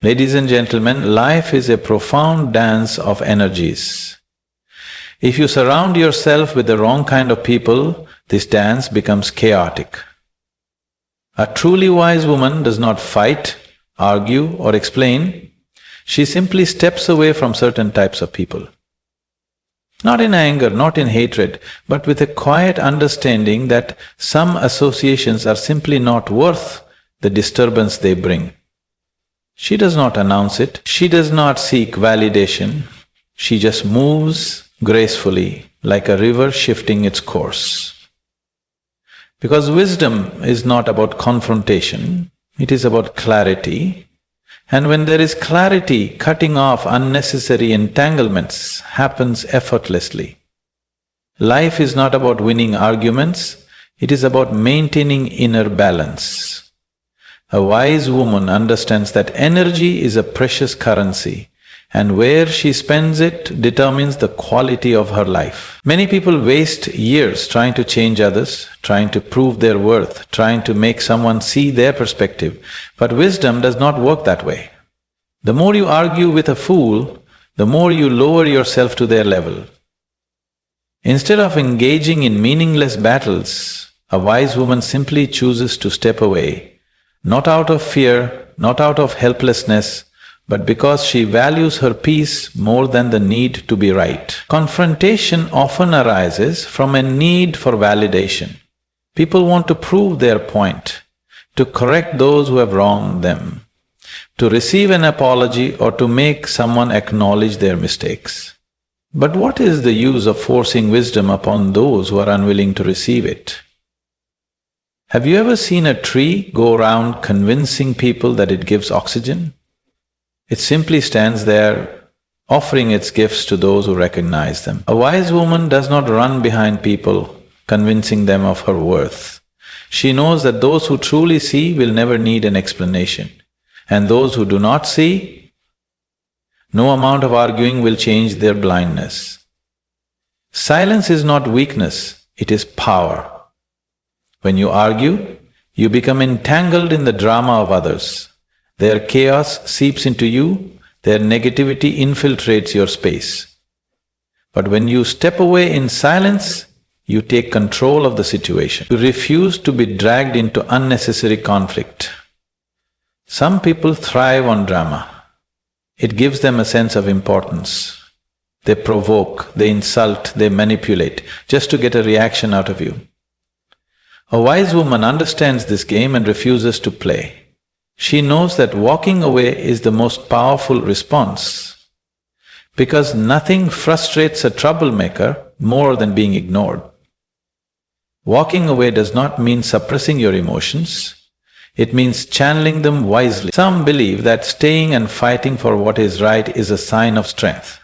Ladies and gentlemen, life is a profound dance of energies. If you surround yourself with the wrong kind of people, this dance becomes chaotic. A truly wise woman does not fight, argue, or explain. She simply steps away from certain types of people. Not in anger, not in hatred, but with a quiet understanding that some associations are simply not worth the disturbance they bring. She does not announce it, she does not seek validation, she just moves gracefully like a river shifting its course. Because wisdom is not about confrontation, it is about clarity. And when there is clarity, cutting off unnecessary entanglements happens effortlessly. Life is not about winning arguments, it is about maintaining inner balance. A wise woman understands that energy is a precious currency, and where she spends it determines the quality of her life. Many people waste years trying to change others, trying to prove their worth, trying to make someone see their perspective, but wisdom does not work that way. The more you argue with a fool, the more you lower yourself to their level. Instead of engaging in meaningless battles, a wise woman simply chooses to step away, not out of fear, not out of helplessness, but because she values her peace more than the need to be right. Confrontation often arises from a need for validation. People want to prove their point, to correct those who have wronged them, to receive an apology or to make someone acknowledge their mistakes. But what is the use of forcing wisdom upon those who are unwilling to receive it? Have you ever seen a tree go around convincing people that it gives oxygen? It simply stands there, offering its gifts to those who recognize them. A wise woman does not run behind people, convincing them of her worth. She knows that those who truly see will never need an explanation, and those who do not see, no amount of arguing will change their blindness. Silence is not weakness, it is power. When you argue, you become entangled in the drama of others. Their chaos seeps into you, their negativity infiltrates your space. But when you step away in silence, you take control of the situation. You refuse to be dragged into unnecessary conflict. Some people thrive on drama. It gives them a sense of importance. They provoke, they insult, they manipulate, just to get a reaction out of you. A wise woman understands this game and refuses to play. She knows that walking away is the most powerful response, because nothing frustrates a troublemaker more than being ignored. Walking away does not mean suppressing your emotions, it means channeling them wisely. Some believe that staying and fighting for what is right is a sign of strength.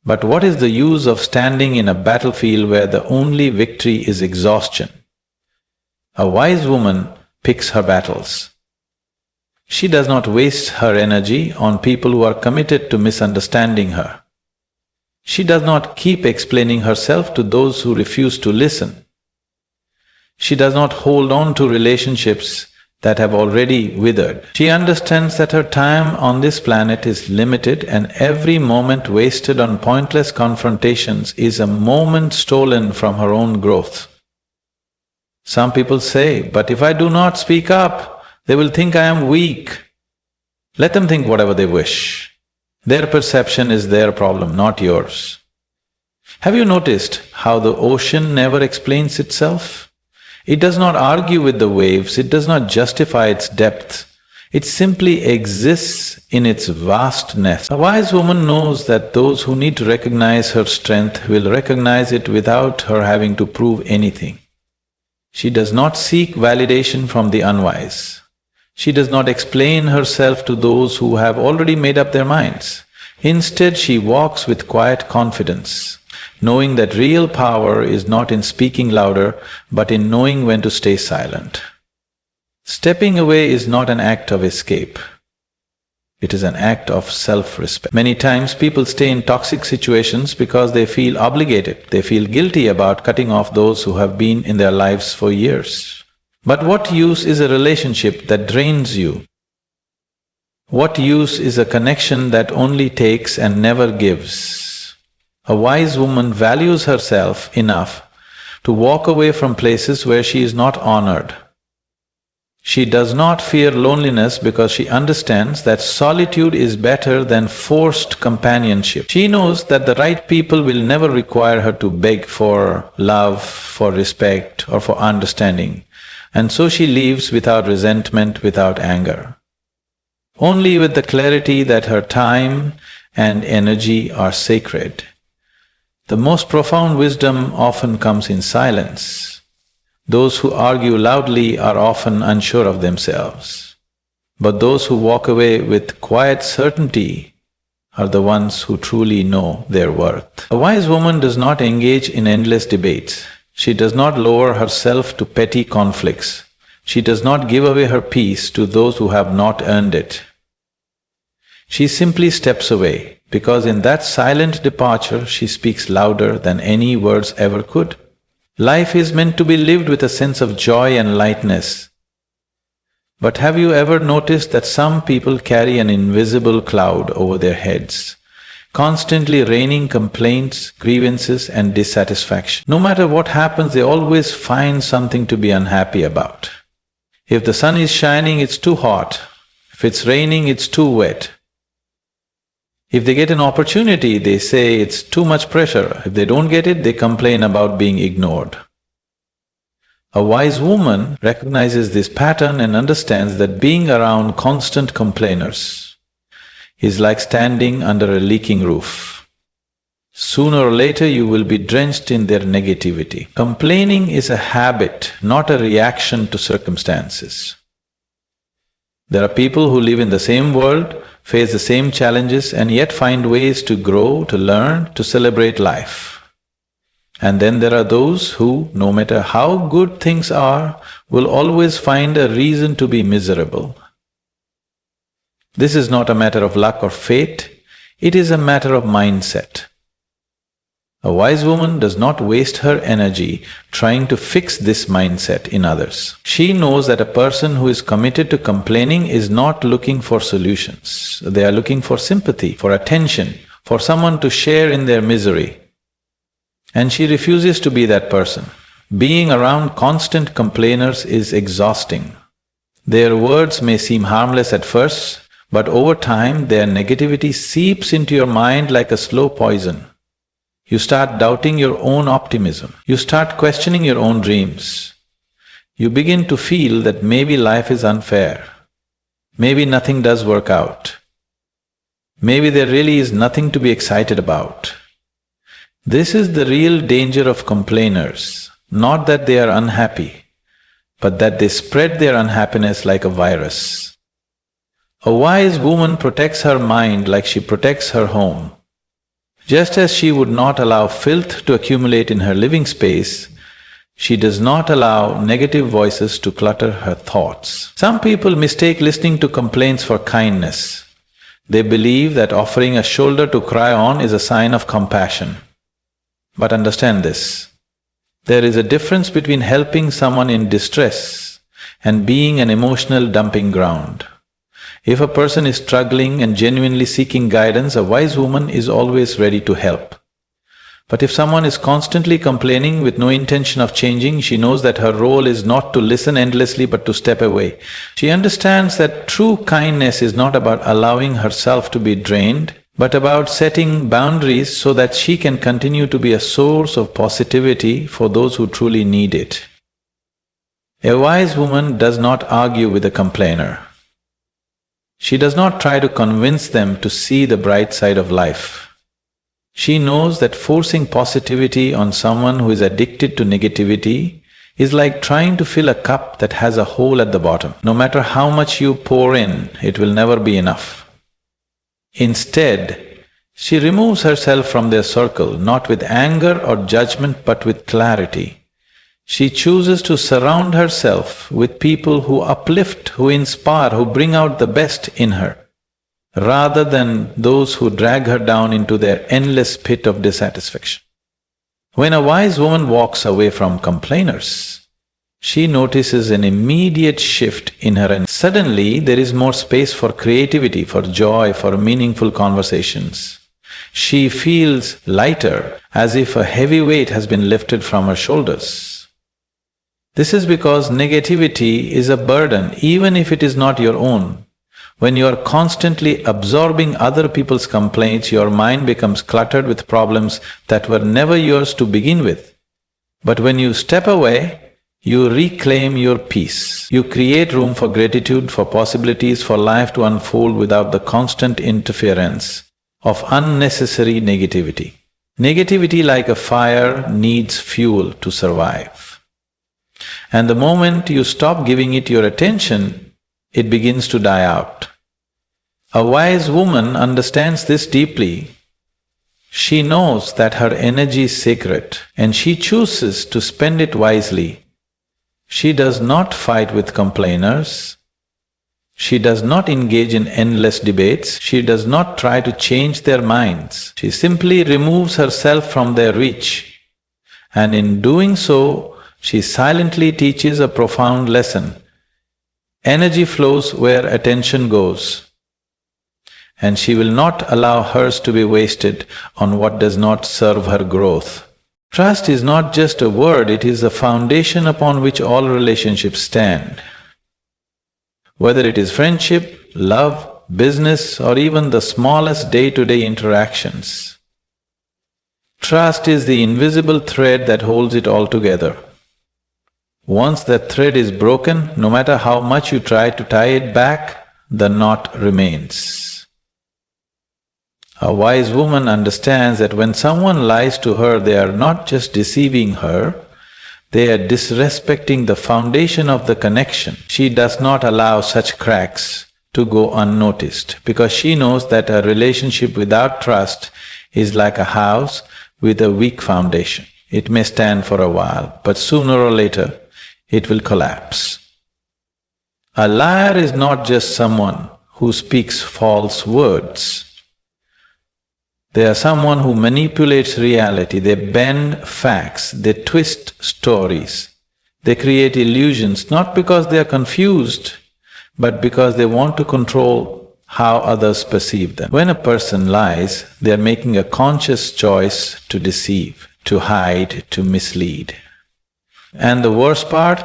But what is the use of standing in a battlefield where the only victory is exhaustion? A wise woman picks her battles. She does not waste her energy on people who are committed to misunderstanding her. She does not keep explaining herself to those who refuse to listen. She does not hold on to relationships that have already withered. She understands that her time on this planet is limited, and every moment wasted on pointless confrontations is a moment stolen from her own growth. Some people say, "But if I do not speak up, they will think I am weak." Let them think whatever they wish. Their perception is their problem, not yours. Have you noticed how the ocean never explains itself? It does not argue with the waves, it does not justify its depth. It simply exists in its vastness. A wise woman knows that those who need to recognize her strength will recognize it without her having to prove anything. She does not seek validation from the unwise. She does not explain herself to those who have already made up their minds. Instead, she walks with quiet confidence, knowing that real power is not in speaking louder, but in knowing when to stay silent. Stepping away is not an act of escape. It is an act of self-respect. Many times people stay in toxic situations because they feel obligated, they feel guilty about cutting off those who have been in their lives for years. But what use is a relationship that drains you? What use is a connection that only takes and never gives? A wise woman values herself enough to walk away from places where she is not honored. She does not fear loneliness because she understands that solitude is better than forced companionship. She knows that the right people will never require her to beg for love, for respect, or for understanding, and so she leaves without resentment, without anger. Only with the clarity that her time and energy are sacred. The most profound wisdom often comes in silence. Those who argue loudly are often unsure of themselves, but those who walk away with quiet certainty are the ones who truly know their worth. A wise woman does not engage in endless debates. She does not lower herself to petty conflicts. She does not give away her peace to those who have not earned it. She simply steps away, because in that silent departure she speaks louder than any words ever could. Life is meant to be lived with a sense of joy and lightness. But have you ever noticed that some people carry an invisible cloud over their heads, constantly raining complaints, grievances, and dissatisfaction? No matter what happens, they always find something to be unhappy about. If the sun is shining, it's too hot. If it's raining, it's too wet. If they get an opportunity, they say it's too much pressure. If they don't get it, they complain about being ignored. A wise woman recognizes this pattern and understands that being around constant complainers is like standing under a leaking roof. Sooner or later, you will be drenched in their negativity. Complaining is a habit, not a reaction to circumstances. There are people who live in the same world, face the same challenges, and yet find ways to grow, to learn, to celebrate life. And then there are those who, no matter how good things are, will always find a reason to be miserable. This is not a matter of luck or fate, it is a matter of mindset. A wise woman does not waste her energy trying to fix this mindset in others. She knows that a person who is committed to complaining is not looking for solutions. They are looking for sympathy, for attention, for someone to share in their misery. And she refuses to be that person. Being around constant complainers is exhausting. Their words may seem harmless at first, but over time their negativity seeps into your mind like a slow poison. You start doubting your own optimism. You start questioning your own dreams. You begin to feel that maybe life is unfair. Maybe nothing does work out. Maybe there really is nothing to be excited about. This is the real danger of complainers, not that they are unhappy, but that they spread their unhappiness like a virus. A wise woman protects her mind like she protects her home. Just as she would not allow filth to accumulate in her living space, she does not allow negative voices to clutter her thoughts. Some people mistake listening to complaints for kindness. They believe that offering a shoulder to cry on is a sign of compassion. But understand this, there is a difference between helping someone in distress and being an emotional dumping ground. If a person is struggling and genuinely seeking guidance, a wise woman is always ready to help. But if someone is constantly complaining with no intention of changing, she knows that her role is not to listen endlessly but to step away. She understands that true kindness is not about allowing herself to be drained, but about setting boundaries so that she can continue to be a source of positivity for those who truly need it. A wise woman does not argue with a complainer. She does not try to convince them to see the bright side of life. She knows that forcing positivity on someone who is addicted to negativity is like trying to fill a cup that has a hole at the bottom. No matter how much you pour in, it will never be enough. Instead, she removes herself from their circle, not with anger or judgment, but with clarity. She chooses to surround herself with people who uplift, who inspire, who bring out the best in her, rather than those who drag her down into their endless pit of dissatisfaction. When a wise woman walks away from complainers, she notices an immediate shift in her and suddenly there is more space for creativity, for joy, for meaningful conversations. She feels lighter, as if a heavy weight has been lifted from her shoulders. This is because negativity is a burden, even if it is not your own. When you are constantly absorbing other people's complaints, your mind becomes cluttered with problems that were never yours to begin with. But when you step away, you reclaim your peace. You create room for gratitude, for possibilities, for life to unfold without the constant interference of unnecessary negativity. Negativity, like a fire, needs fuel to survive. And the moment you stop giving it your attention, it begins to die out. A wise woman understands this deeply. She knows that her energy is sacred and she chooses to spend it wisely. She does not fight with complainers. She does not engage in endless debates. She does not try to change their minds. She simply removes herself from their reach. And in doing so, she silently teaches a profound lesson. Energy flows where attention goes, and she will not allow hers to be wasted on what does not serve her growth. Trust is not just a word, it is the foundation upon which all relationships stand. Whether it is friendship, love, business, or even the smallest day-to-day interactions. Trust is the invisible thread that holds it all together. Once that thread is broken, no matter how much you try to tie it back, the knot remains. A wise woman understands that when someone lies to her, they are not just deceiving her, they are disrespecting the foundation of the connection. She does not allow such cracks to go unnoticed because she knows that a relationship without trust is like a house with a weak foundation. It may stand for a while, but sooner or later it will collapse. A liar is not just someone who speaks false words. They are someone who manipulates reality, they bend facts, they twist stories, they create illusions, not because they are confused, but because they want to control how others perceive them. When a person lies, they are making a conscious choice to deceive, to hide, to mislead. And the worst part,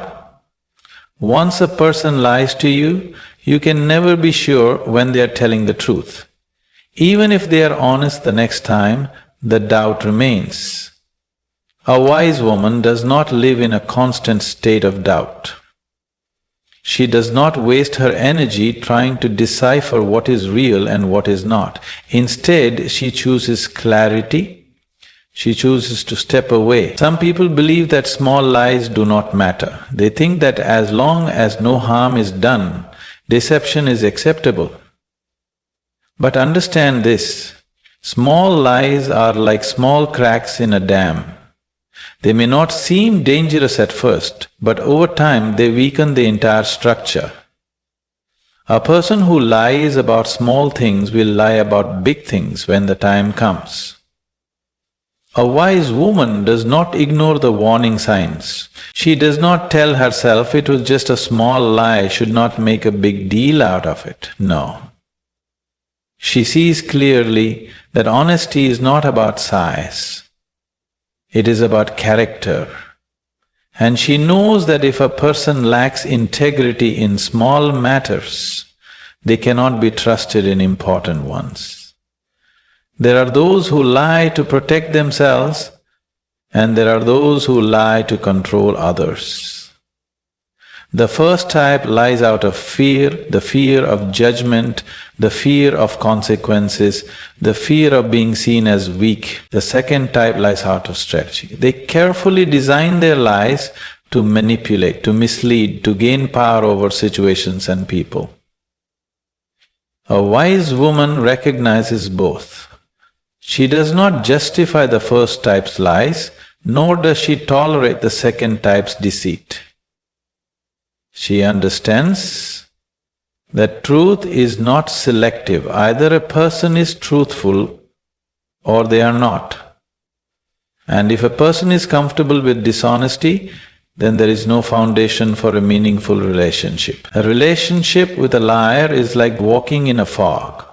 once a person lies to you, you can never be sure when they are telling the truth. Even if they are honest the next time, the doubt remains. A wise woman does not live in a constant state of doubt. She does not waste her energy trying to decipher what is real and what is not. Instead, she chooses clarity. She chooses to step away. Some people believe that small lies do not matter. They think that as long as no harm is done, deception is acceptable. But understand this, small lies are like small cracks in a dam. They may not seem dangerous at first, but over time they weaken the entire structure. A person who lies about small things will lie about big things when the time comes. A wise woman does not ignore the warning signs. She does not tell herself it was just a small lie, should not make a big deal out of it. No. She sees clearly that honesty is not about size, it is about character. And she knows that if a person lacks integrity in small matters, they cannot be trusted in important ones. There are those who lie to protect themselves, and there are those who lie to control others. The first type lies out of fear, the fear of judgment, the fear of consequences, the fear of being seen as weak. The second type lies out of strategy. They carefully design their lies to manipulate, to mislead, to gain power over situations and people. A wise woman recognizes both. She does not justify the first type's lies, nor does she tolerate the second type's deceit. She understands that truth is not selective. Either a person is truthful or they are not. And if a person is comfortable with dishonesty, then there is no foundation for a meaningful relationship. A relationship with a liar is like walking in a fog.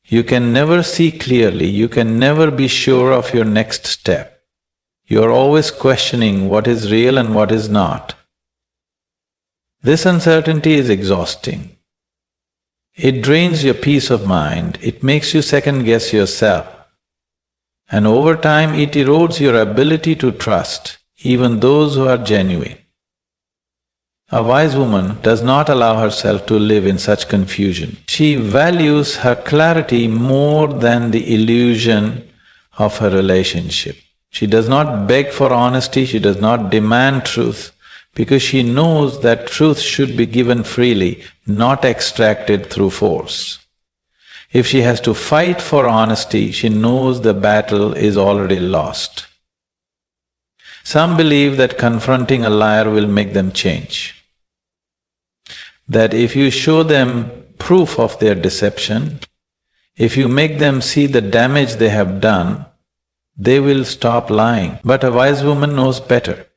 You can never see clearly, you can never be sure of your next step. You are always questioning what is real and what is not. This uncertainty is exhausting. It drains your peace of mind, it makes you second-guess yourself. And over time it erodes your ability to trust even those who are genuine. A wise woman does not allow herself to live in such confusion. She values her clarity more than the illusion of her relationship. She does not beg for honesty, she does not demand truth, because she knows that truth should be given freely, not extracted through force. If she has to fight for honesty, she knows the battle is already lost. Some believe that confronting a liar will make them change. That if you show them proof of their deception, if you make them see the damage they have done, they will stop lying. But a wise woman knows better.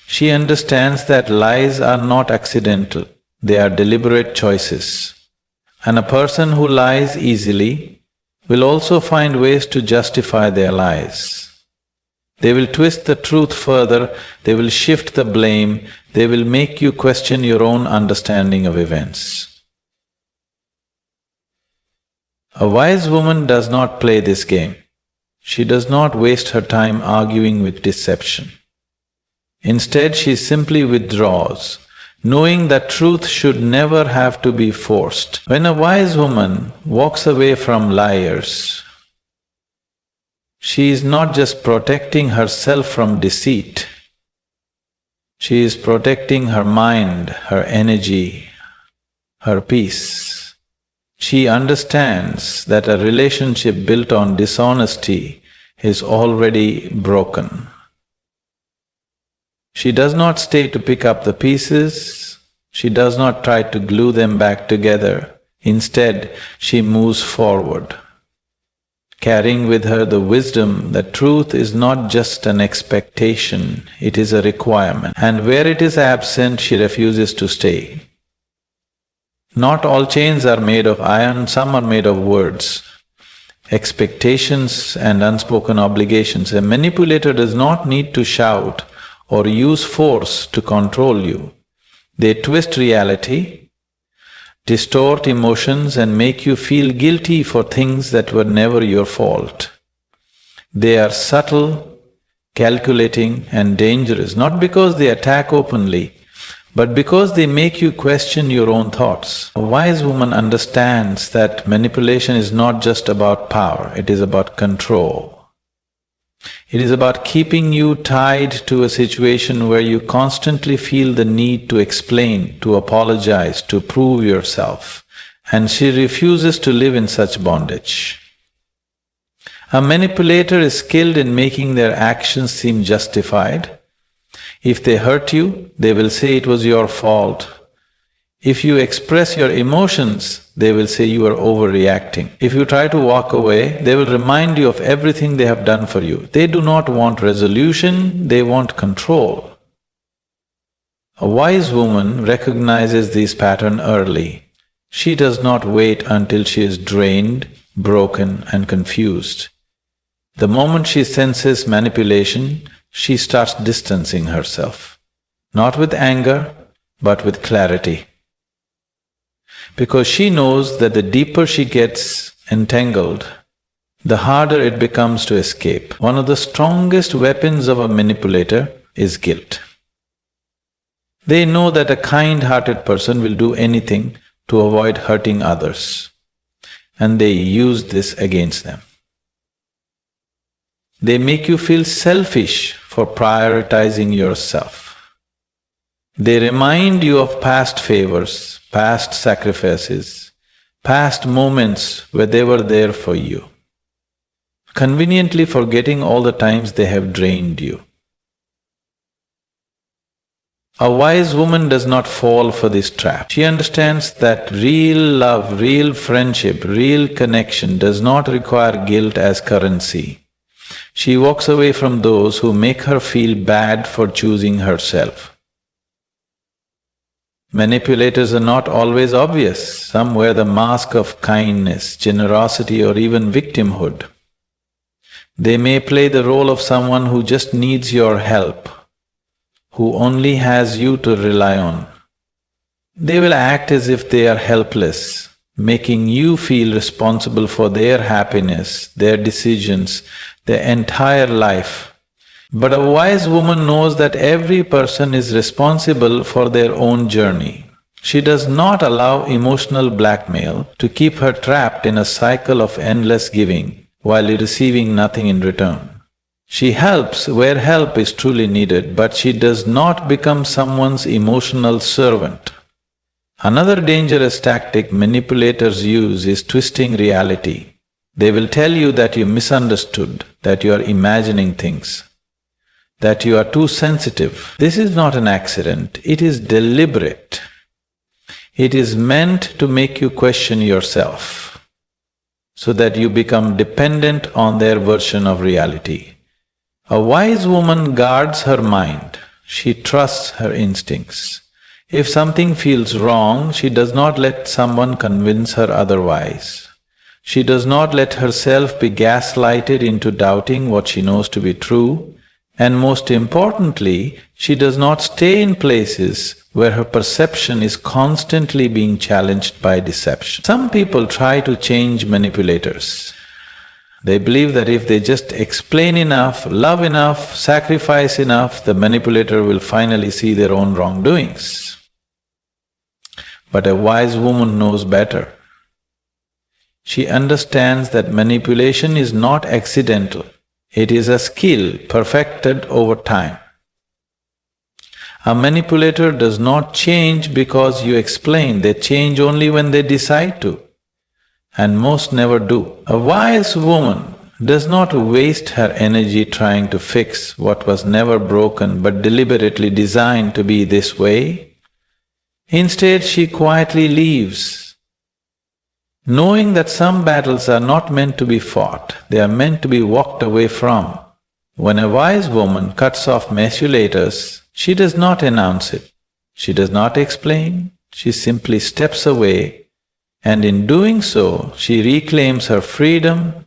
She understands that lies are not accidental, they are deliberate choices. And a person who lies easily will also find ways to justify their lies. They will twist the truth further, they will shift the blame, they will make you question your own understanding of events. A wise woman does not play this game. She does not waste her time arguing with deception. Instead, she simply withdraws, knowing that truth should never have to be forced. When a wise woman walks away from liars, she is not just protecting herself from deceit, she is protecting her mind, her energy, her peace. She understands that a relationship built on dishonesty is already broken. She does not stay to pick up the pieces, she does not try to glue them back together. Instead, she moves forward, carrying with her the wisdom that truth is not just an expectation, it is a requirement. And where it is absent, she refuses to stay. Not all chains are made of iron, some are made of words. Expectations and unspoken obligations. A manipulator does not need to shout or use force to control you. They twist reality, distort emotions and make you feel guilty for things that were never your fault. They are subtle, calculating and dangerous, not because they attack openly, but because they make you question your own thoughts. A wise woman understands that manipulation is not just about power, it is about control. It is about keeping you tied to a situation where you constantly feel the need to explain, to apologize, to prove yourself, and she refuses to live in such bondage. A manipulator is skilled in making their actions seem justified. If they hurt you, they will say it was your fault. If you express your emotions, they will say you are overreacting. If you try to walk away, they will remind you of everything they have done for you. They do not want resolution, they want control. A wise woman recognizes this pattern early. She does not wait until she is drained, broken and confused. The moment she senses manipulation, she starts distancing herself, not with anger, but with clarity. Because she knows that the deeper she gets entangled, the harder it becomes to escape. One of the strongest weapons of a manipulator is guilt. They know that a kind-hearted person will do anything to avoid hurting others, and they use this against them. They make you feel selfish for prioritizing yourself. They remind you of past favors, past sacrifices, past moments where they were there for you, conveniently forgetting all the times they have drained you. A wise woman does not fall for this trap. She understands that real love, real friendship, real connection does not require guilt as currency. She walks away from those who make her feel bad for choosing herself. Manipulators are not always obvious. Some wear the mask of kindness, generosity, or even victimhood. They may play the role of someone who just needs your help, who only has you to rely on. They will act as if they are helpless, making you feel responsible for their happiness, their decisions, their entire life. But a wise woman knows that every person is responsible for their own journey. She does not allow emotional blackmail to keep her trapped in a cycle of endless giving while receiving nothing in return. She helps where help is truly needed, but she does not become someone's emotional servant. Another dangerous tactic manipulators use is twisting reality. They will tell you that you misunderstood, that you are imagining things, that you are too sensitive. This is not an accident, it is deliberate. It is meant to make you question yourself, so that you become dependent on their version of reality. A wise woman guards her mind. She trusts her instincts. If something feels wrong, she does not let someone convince her otherwise. She does not let herself be gaslighted into doubting what she knows to be true, and most importantly, she does not stay in places where her perception is constantly being challenged by deception. Some people try to change manipulators. They believe that if they just explain enough, love enough, sacrifice enough, the manipulator will finally see their own wrongdoings. But a wise woman knows better. She understands that manipulation is not accidental. It is a skill perfected over time. A manipulator does not change because you explain, they change only when they decide to, and most never do. A wise woman does not waste her energy trying to fix what was never broken but deliberately designed to be this way. Instead, she quietly leaves, knowing that some battles are not meant to be fought, they are meant to be walked away from. When a wise woman cuts off manipulators, she does not announce it, she does not explain, she simply steps away, and in doing so, she reclaims her freedom,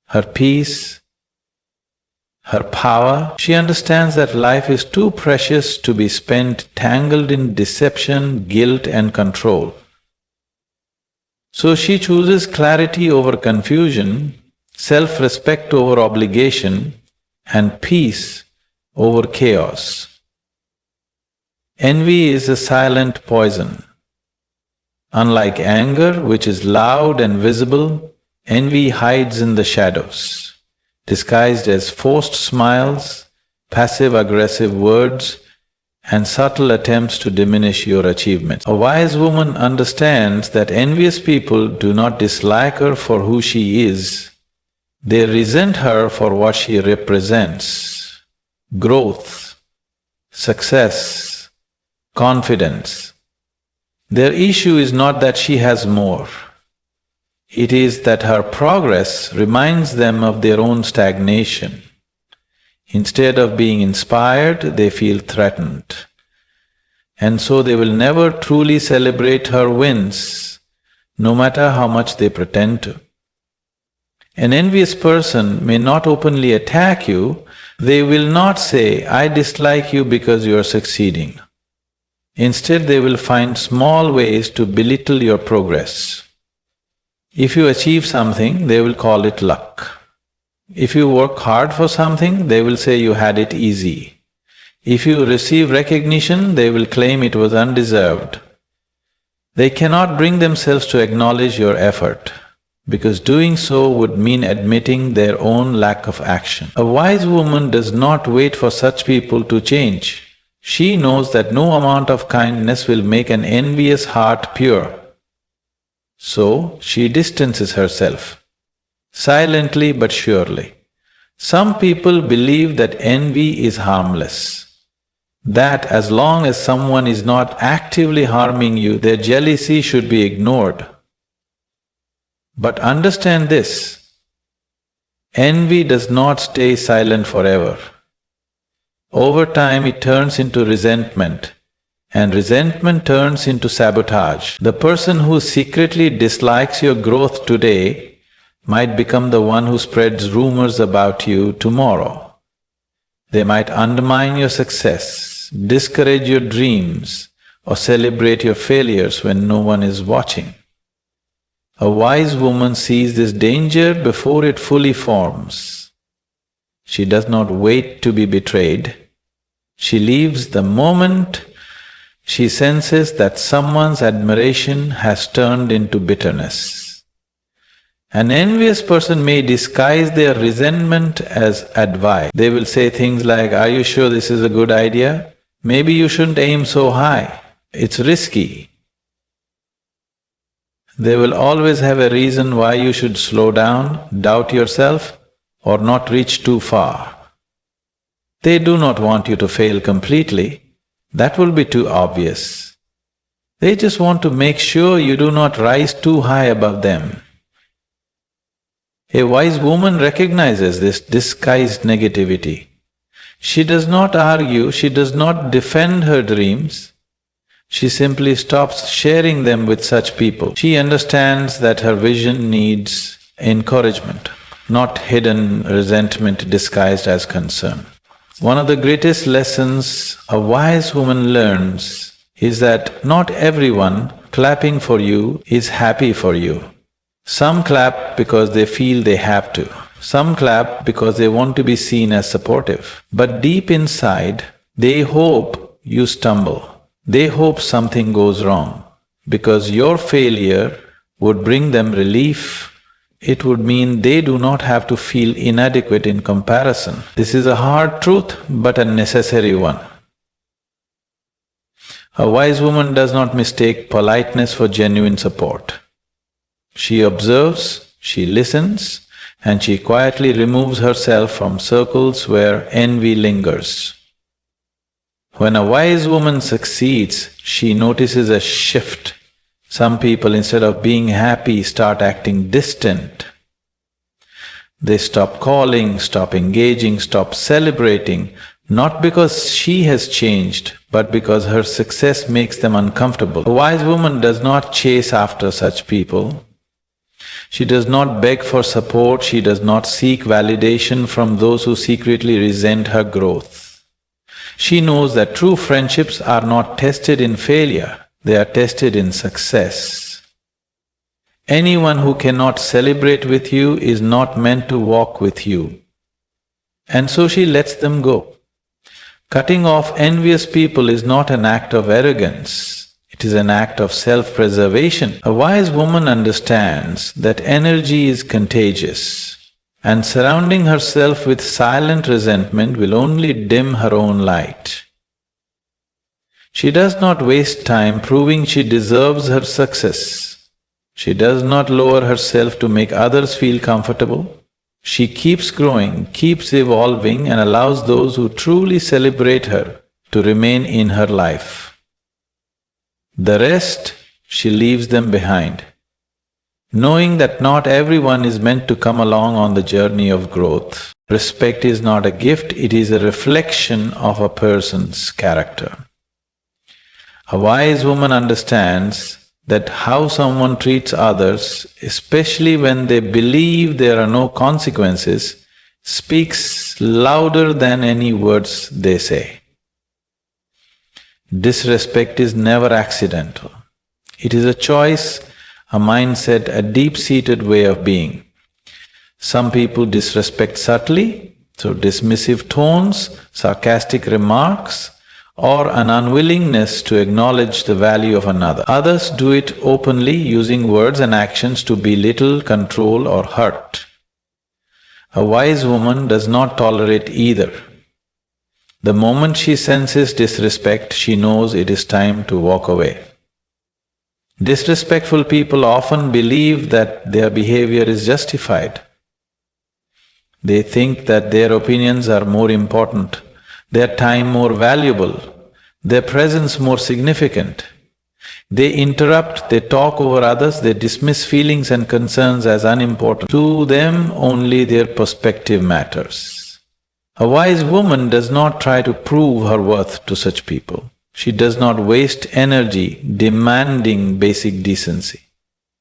her peace, her power. She understands that life is too precious to be spent tangled in deception, guilt, and control. So she chooses clarity over confusion, self-respect over obligation, and peace over chaos. Envy is a silent poison. Unlike anger, which is loud and visible, envy hides in the shadows, disguised as forced smiles, passive-aggressive words, and subtle attempts to diminish your achievements. A wise woman understands that envious people do not dislike her for who she is, they resent her for what she represents: growth, success, confidence. Their issue is not that she has more. It is that her progress reminds them of their own stagnation. Instead of being inspired, they feel threatened. And so they will never truly celebrate her wins, no matter how much they pretend to. An envious person may not openly attack you. They will not say, "I dislike you because you are succeeding." Instead, they will find small ways to belittle your progress. If you achieve something, they will call it luck. If you work hard for something, they will say you had it easy. If you receive recognition, they will claim it was undeserved. They cannot bring themselves to acknowledge your effort, because doing so would mean admitting their own lack of action. A wise woman does not wait for such people to change. She knows that no amount of kindness will make an envious heart pure. So, she distances herself, silently but surely. Some people believe that envy is harmless, that as long as someone is not actively harming you, their jealousy should be ignored. But understand this: Envy does not stay silent forever. Over time it turns into resentment, and resentment turns into sabotage. The person who secretly dislikes your growth today might become the one who spreads rumors about you tomorrow. They might undermine your success, discourage your dreams, or celebrate your failures when no one is watching. A wise woman sees this danger before it fully forms. She does not wait to be betrayed. She leaves the moment she senses that someone's admiration has turned into bitterness. An envious person may disguise their resentment as advice. They will say things like, "Are you sure this is a good idea? Maybe you shouldn't aim so high. It's risky." They will always have a reason why you should slow down, doubt yourself, or not reach too far. They do not want you to fail completely. That will be too obvious. They just want to make sure you do not rise too high above them. A wise woman recognizes this disguised negativity. She does not argue, she does not defend her dreams. She simply stops sharing them with such people. She understands that her vision needs encouragement, not hidden resentment disguised as concern. One of the greatest lessons a wise woman learns is that not everyone clapping for you is happy for you. Some clap because they feel they have to. Some clap because they want to be seen as supportive. But deep inside, they hope you stumble. They hope something goes wrong, because your failure would bring them relief. It would mean they do not have to feel inadequate in comparison. This is a hard truth, but a necessary one. A wise woman does not mistake politeness for genuine support. She observes, she listens, and she quietly removes herself from circles where envy lingers. When a wise woman succeeds, she notices a shift. Some people, instead of being happy, start acting distant. They stop calling, stop engaging, stop celebrating, not because she has changed, but because her success makes them uncomfortable. A wise woman does not chase after such people. She does not beg for support, she does not seek validation from those who secretly resent her growth. She knows that true friendships are not tested in failure, they are tested in success. Anyone who cannot celebrate with you is not meant to walk with you. And so she lets them go. Cutting off envious people is not an act of arrogance, it is an act of self-preservation. A wise woman understands that energy is contagious, and surrounding herself with silent resentment will only dim her own light. She does not waste time proving she deserves her success. She does not lower herself to make others feel comfortable. She keeps growing, keeps evolving, and allows those who truly celebrate her to remain in her life. The rest, she leaves them behind, knowing that not everyone is meant to come along on the journey of growth. Respect is not a gift, it is a reflection of a person's character. A wise woman understands that how someone treats others, especially when they believe there are no consequences, speaks louder than any words they say. Disrespect is never accidental. It is a choice, a mindset, a deep-seated way of being. Some people disrespect subtly, through dismissive tones, sarcastic remarks, or an unwillingness to acknowledge the value of another. Others do it openly, using words and actions to belittle, control, or hurt. A wise woman does not tolerate either. The moment she senses disrespect, she knows it is time to walk away. Disrespectful people often believe that their behavior is justified. They think that their opinions are more important, their time more valuable, their presence more significant. They interrupt, they talk over others, they dismiss feelings and concerns as unimportant. To them, only their perspective matters. A wise woman does not try to prove her worth to such people. She does not waste energy demanding basic decency.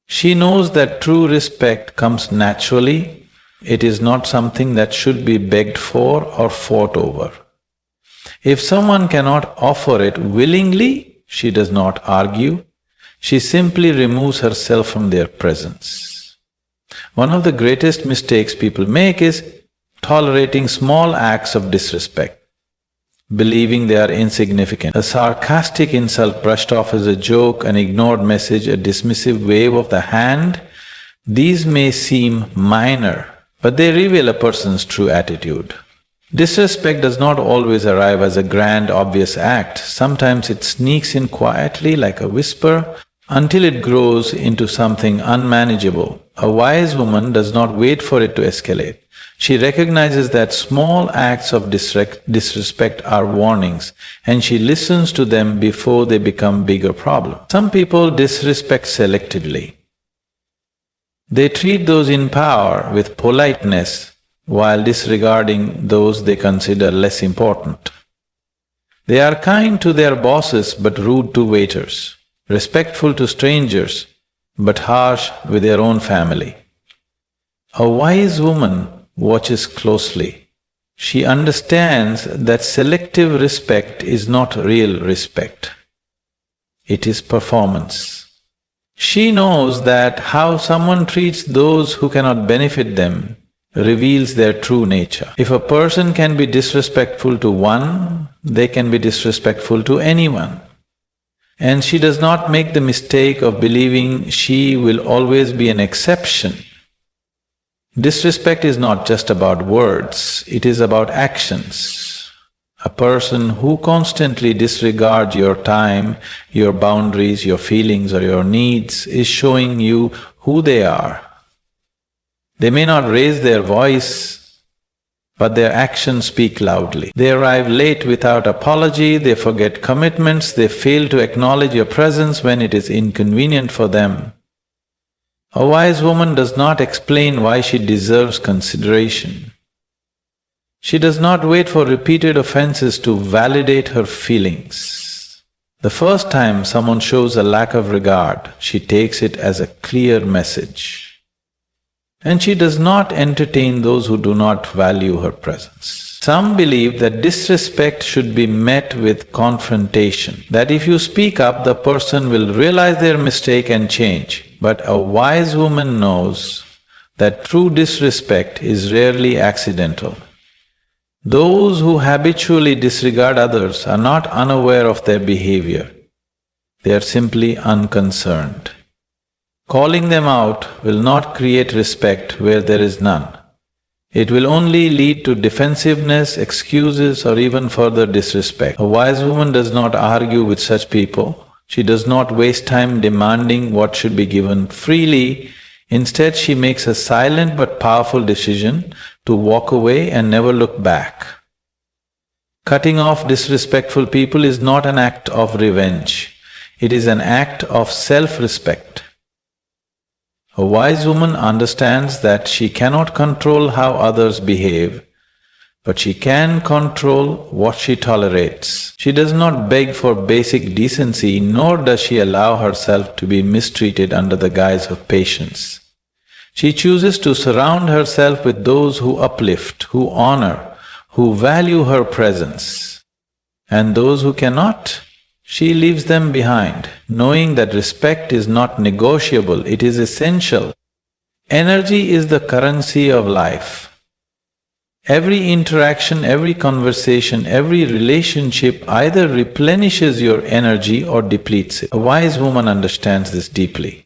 She knows that true respect comes naturally. It is not something that should be begged for or fought over. If someone cannot offer it willingly, she does not argue. She simply removes herself from their presence. One of the greatest mistakes people make is tolerating small acts of disrespect, believing they are insignificant. A sarcastic insult brushed off as a joke, an ignored message, a dismissive wave of the hand, these may seem minor, but they reveal a person's true attitude. Disrespect does not always arrive as a grand, obvious act. Sometimes it sneaks in quietly like a whisper until it grows into something unmanageable. A wise woman does not wait for it to escalate. She recognizes that small acts of disrespect are warnings, and she listens to them before they become bigger problems. Some people disrespect selectively. They treat those in power with politeness while disregarding those they consider less important. They are kind to their bosses but rude to waiters, respectful to strangers but harsh with their own family. A wise woman watches closely. She understands that selective respect is not real respect. It is performance. She knows that how someone treats those who cannot benefit them reveals their true nature. If a person can be disrespectful to one, they can be disrespectful to anyone. And she does not make the mistake of believing she will always be an exception. Disrespect is not just about words, it is about actions. A person who constantly disregards your time, your boundaries, your feelings or your needs is showing you who they are. They may not raise their voice, but their actions speak loudly. They arrive late without apology, they forget commitments, they fail to acknowledge your presence when it is inconvenient for them. A wise woman does not explain why she deserves consideration. She does not wait for repeated offenses to validate her feelings. The first time someone shows a lack of regard, she takes it as a clear message. And she does not entertain those who do not value her presence. Some believe that disrespect should be met with confrontation, that if you speak up, the person will realize their mistake and change. But a wise woman knows that true disrespect is rarely accidental. Those who habitually disregard others are not unaware of their behavior. They are simply unconcerned. Calling them out will not create respect where there is none. It will only lead to defensiveness, excuses, or even further disrespect. A wise woman does not argue with such people. She does not waste time demanding what should be given freely. Instead, she makes a silent but powerful decision to walk away and never look back. Cutting off disrespectful people is not an act of revenge. It is an act of self-respect. A wise woman understands that she cannot control how others behave, but she can control what she tolerates. She does not beg for basic decency, nor does she allow herself to be mistreated under the guise of patience. She chooses to surround herself with those who uplift, who honor, who value her presence. And those who cannot, she leaves them behind, knowing that respect is not negotiable, it is essential. Energy is the currency of life. Every interaction, every conversation, every relationship either replenishes your energy or depletes it. A wise woman understands this deeply.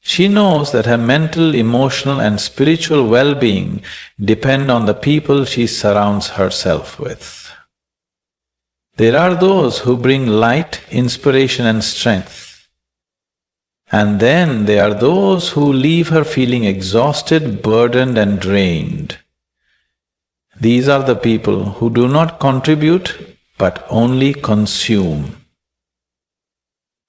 She knows that her mental, emotional, and spiritual well-being depend on the people she surrounds herself with. There are those who bring light, inspiration, and strength. And then there are those who leave her feeling exhausted, burdened, and drained. These are the people who do not contribute, but only consume.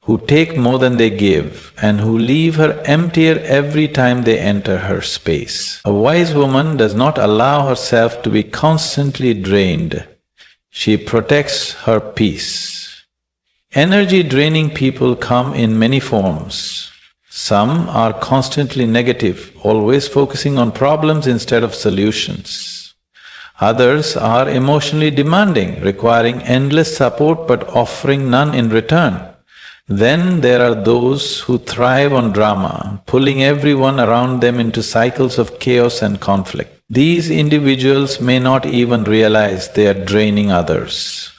who take more than they give, and who leave her emptier every time they enter her space. A wise woman does not allow herself to be constantly drained. She protects her peace. Energy-draining people come in many forms. Some are constantly negative, always focusing on problems instead of solutions. Others are emotionally demanding, requiring endless support but offering none in return. Then there are those who thrive on drama, pulling everyone around them into cycles of chaos and conflict. These individuals may not even realize they are draining others.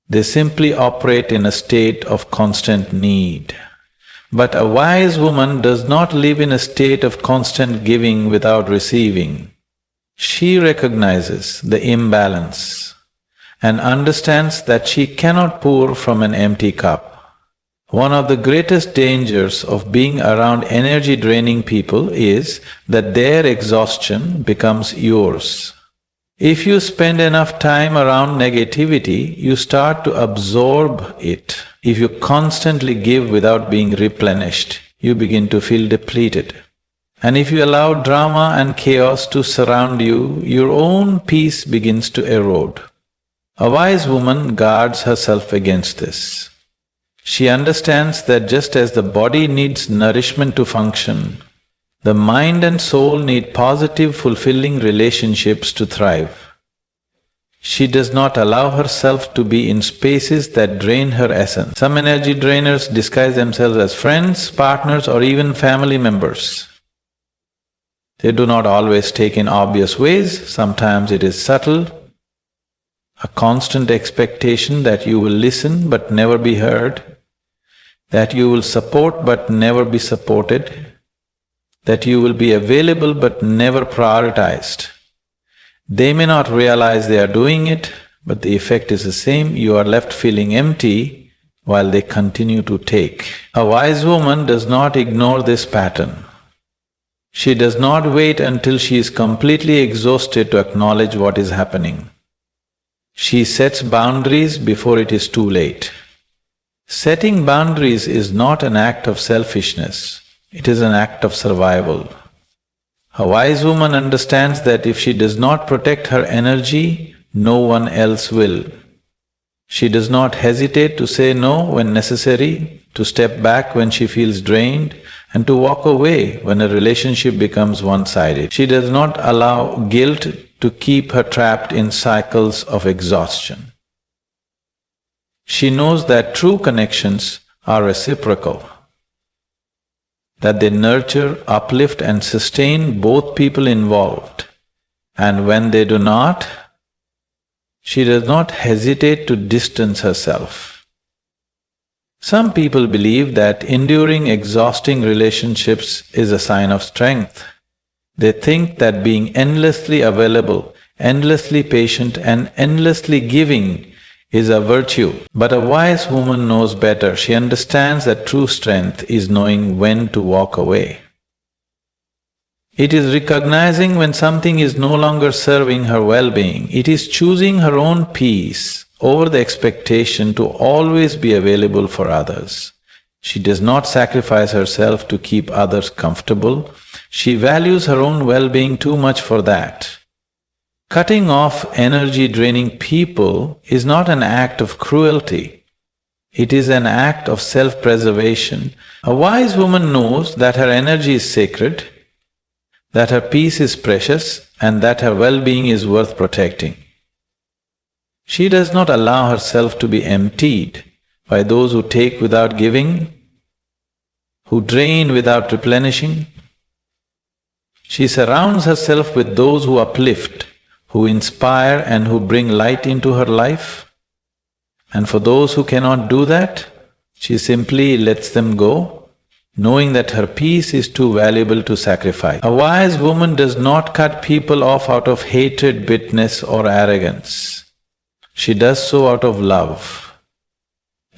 They simply operate in a state of constant need. But a wise woman does not live in a state of constant giving without receiving. She recognizes the imbalance and understands that she cannot pour from an empty cup. One of the greatest dangers of being around energy-draining people is that their exhaustion becomes yours. If you spend enough time around negativity, you start to absorb it. If you constantly give without being replenished, you begin to feel depleted. And if you allow drama and chaos to surround you, your own peace begins to erode. A wise woman guards herself against this. She understands that just as the body needs nourishment to function, the mind and soul need positive, fulfilling relationships to thrive. She does not allow herself to be in spaces that drain her essence. Some energy drainers disguise themselves as friends, partners, or even family members. They do not always take in obvious ways, sometimes it is subtle. A constant expectation that you will listen but never be heard, that you will support but never be supported, that you will be available but never prioritized. They may not realize they are doing it, but the effect is the same. You are left feeling empty while they continue to take. A wise woman does not ignore this pattern. She does not wait until she is completely exhausted to acknowledge what is happening. She sets boundaries before it is too late. Setting boundaries is not an act of selfishness, it is an act of survival. A wise woman understands that if she does not protect her energy, no one else will. She does not hesitate to say no when necessary, to step back when she feels drained, and to walk away when a relationship becomes one-sided. She does not allow guilt to keep her trapped in cycles of exhaustion. She knows that true connections are reciprocal, that they nurture, uplift, and sustain both people involved. And when they do not, she does not hesitate to distance herself. Some people believe that enduring exhausting relationships is a sign of strength. They think that being endlessly available, endlessly patient, and endlessly giving is a virtue. But a wise woman knows better. She understands that true strength is knowing when to walk away. It is recognizing when something is no longer serving her well-being. It is choosing her own peace over the expectation to always be available for others. She does not sacrifice herself to keep others comfortable. She values her own well-being too much for that. Cutting off energy-draining people is not an act of cruelty. It is an act of self-preservation. A wise woman knows that her energy is sacred, that her peace is precious, and that her well-being is worth protecting. She does not allow herself to be emptied by those who take without giving, who drain without replenishing. She surrounds herself with those who uplift, who inspire, and who bring light into her life. And for those who cannot do that, she simply lets them go, knowing that her peace is too valuable to sacrifice. A wise woman does not cut people off out of hatred, bitterness, or arrogance. She does so out of love.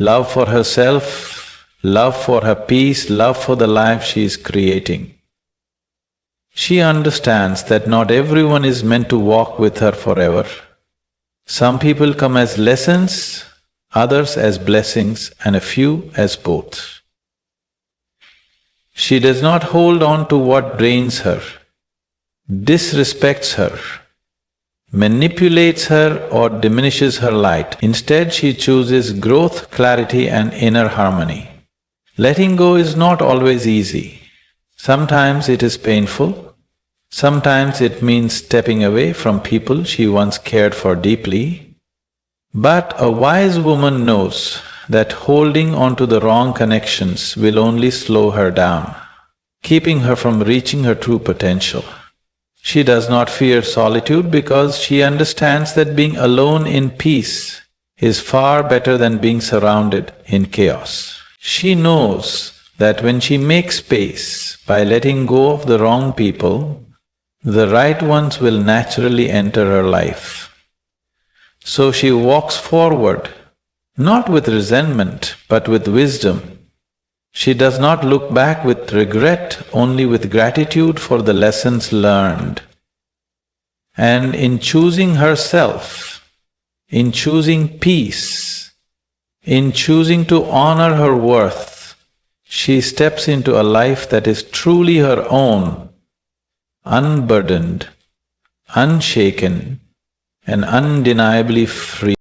Love for herself, love for her peace, love for the life she is creating. She understands that not everyone is meant to walk with her forever. Some people come as lessons, others as blessings, and a few as both. She does not hold on to what drains her, disrespects her, manipulates her, or diminishes her light. Instead, she chooses growth, clarity, and inner harmony. Letting go is not always easy. Sometimes it is painful. Sometimes it means stepping away from people she once cared for deeply. But a wise woman knows that holding on to the wrong connections will only slow her down, keeping her from reaching her true potential. She does not fear solitude because she understands that being alone in peace is far better than being surrounded in chaos. She knows that when she makes space by letting go of the wrong people, the right ones will naturally enter her life. So she walks forward, not with resentment, but with wisdom. She does not look back with regret, only with gratitude for the lessons learned. And in choosing herself, in choosing peace, in choosing to honor her worth, she steps into a life that is truly her own, unburdened, unshaken, and undeniably free.